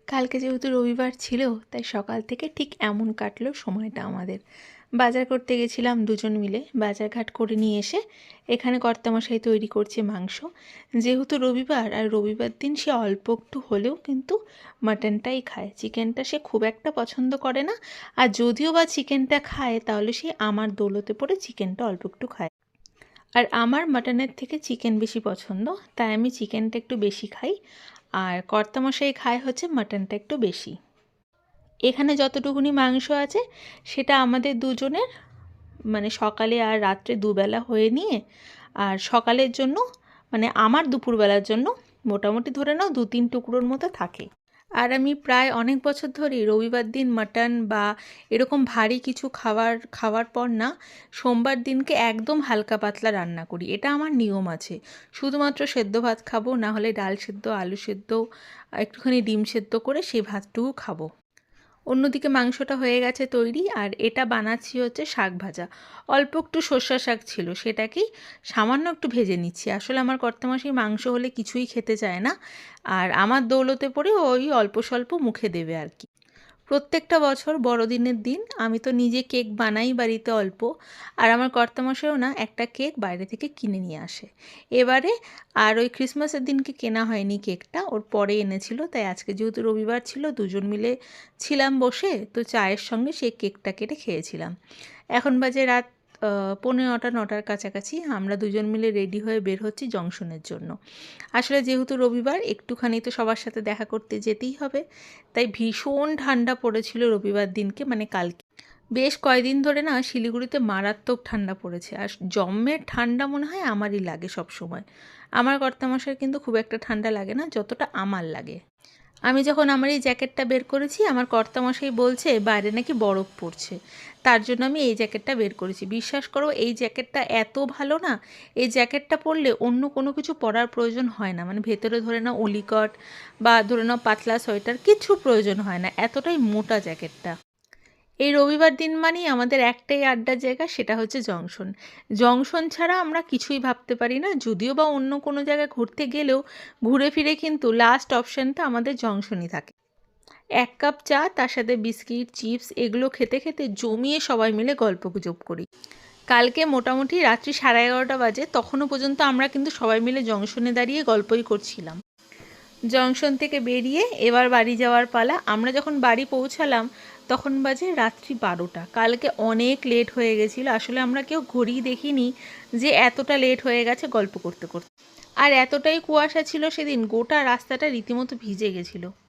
কালকে যেহেতু রবিবার ছিল তাই সকাল থেকে ঠিক এমন কাটলো সময়টা আমাদের। বাজার করতে গেছিলাম দুজন মিলে, বাজারঘাট করে নিয়ে এসে এখানে কর্তামশাই তৈরি করছে মাংস। যেহেতু রবিবার আর রবিবার দিন সে অল্প একটু হলেও কিন্তু মাটনটাই খায়, চিকেনটা সে খুব একটা পছন্দ করে না। আর যদিও বা চিকেনটা খায় তাহলে সে আমার দৌলতে পড়ে চিকেনটা অল্প একটু খায়। আর আমার মাটনের থেকে চিকেন বেশি পছন্দ, তাই আমি চিকেনটা একটু বেশি খাই। আর কর্তামশাই খায় হচ্ছে মাটনটা একটু বেশি। এখানে যতটুকুনি মাংস আছে সেটা আমাদের দুজনের, মানে সকালে আর রাত্রে দুবেলা হয়ে নিয়ে, আর সকালের জন্য মানে আমার দুপুরবেলার জন্য মোটামুটি ধরে নাও 2-3 টুকরোর মতো থাকে। আর আমি প্রায় অনেক বছর ধরেই রবিবার দিন মাটন বা এরকম ভারী কিছু খাওয়ার পর না, সোমবার দিনকে একদম হালকা পাতলা রান্না করি। এটা আমার নিয়ম আছে। শুধুমাত্র সেদ্ধ ভাত খাবো, না হলে ডাল সেদ্ধ, আলু সেদ্ধ, একটুখানি ডিম সেদ্ধ করে সেই ভাতটুকু খাবো। অন্যদিকে মাংসটা হয়ে গেছে তৈরি, আর এটা বানাচ্ছি হচ্ছে শাক ভাজা। অল্প একটু সর্ষা শাক ছিল, সেটাকেই সামান্য একটু ভেজে নিচ্ছি। আসলে আমার কর্তামশাই মাংস হলে কিছুই খেতে চায় না, আর আমার দৌলতে পড়ে ওই অল্প স্বল্প মুখে দেবে আর কি। প্রত্যেকটা বছর বড়দিনের দিন আমি তো নিজে কেক বানাই বাড়িতে অল্প, আর আমার কর্তামশাইও না একটা কেক বাইরে থেকে কিনে নিয়ে আসে এবারে। আর ওই ক্রিসমাসের দিনকে কেনা হয়নি কেকটা, ওর পরে এনেছিল। তাই আজকে যেহেতু রবিবার ছিল, দুজন মিলে ছিলাম বসে, তো চায়ের সঙ্গে সেই কেকটা কেটে খেয়েছিলাম। এখন বাজে রাত 9:45-9টার কাছাকাছি। আমরা দুজন মিলে রেডি হয়ে বের হচ্ছি জংশনের জন্য। আসলে যেহেতু রবিবার একটুখানি তো সবার সাথে দেখা করতে যেতেই হবে। তাই ভীষণ ঠান্ডা পড়েছিল রবিবার দিনকে, মানে কালকে। বেশ কয়েকদিন ধরে না শিলিগুড়িতে মারাত্মক ঠান্ডা পড়েছে, আর জম্মের ঠান্ডা মনে হয় আমারই লাগে সব সময়। আমার কর্তামশাইয়ের কিন্তু খুব একটা ঠান্ডা লাগে না যতটা আমার লাগে। আমি যখন আমার এই জ্যাকেটটা বের করেছি, আমার কর্তামশাই বলছে বাইরে নাকি বরফ পড়ছে, তার জন্য আমি এই জ্যাকেটটা বের করেছি। বিশ্বাস করো, এই জ্যাকেটটা এত ভালো না, এই জ্যাকেটটা পরলে অন্য কোনো কিছু পরার প্রয়োজন হয় না। মানে ভেতরে ধরে নাও অলিকট বা ধরে নাও পাতলা সোয়েটার, কিছু প্রয়োজন হয় না, এতটাই মোটা জ্যাকেটটা। এই রবিবার দিন মানেই আমাদের একটাই আড্ডার জায়গা, সেটা হচ্ছে জংশন। জংশন ছাড়া আমরা কিছুই ভাবতে পারি না। যদিও বা অন্য কোনো জায়গায় ঘুরতে গেলেও ঘুরে ফিরে কিন্তু লাস্ট অপশানটা আমাদের জংশনই থাকে। 1 কাপ চা, তার সাথে বিস্কিট, চিপস, এগুলো খেতে খেতে জমিয়ে সবাই মিলে গল্পগুজব করি। কালকে মোটামুটি রাত্রি 11:30 বাজে, তখনও পর্যন্ত আমরা কিন্তু সবাই মিলে জংশনে দাঁড়িয়ে গল্পই করছিলাম। জংশন থেকে বেরিয়ে এবার বাড়ি যাওয়ার পালা। আমরা যখন বাড়ি পৌঁছালাম তখন বাজে রাত্রি 12টা। কালকে অনেক লেট হয়ে গেছিলো। আসলে আমরা কেউ ঘড়ি দেখিনি যে এতটা লেট হয়ে গেছে গল্প করতে করতে। আর এতটাই কুয়াশা ছিল সেদিন, গোটা রাস্তাটা রীতিমতো ভিজে গেছিলো।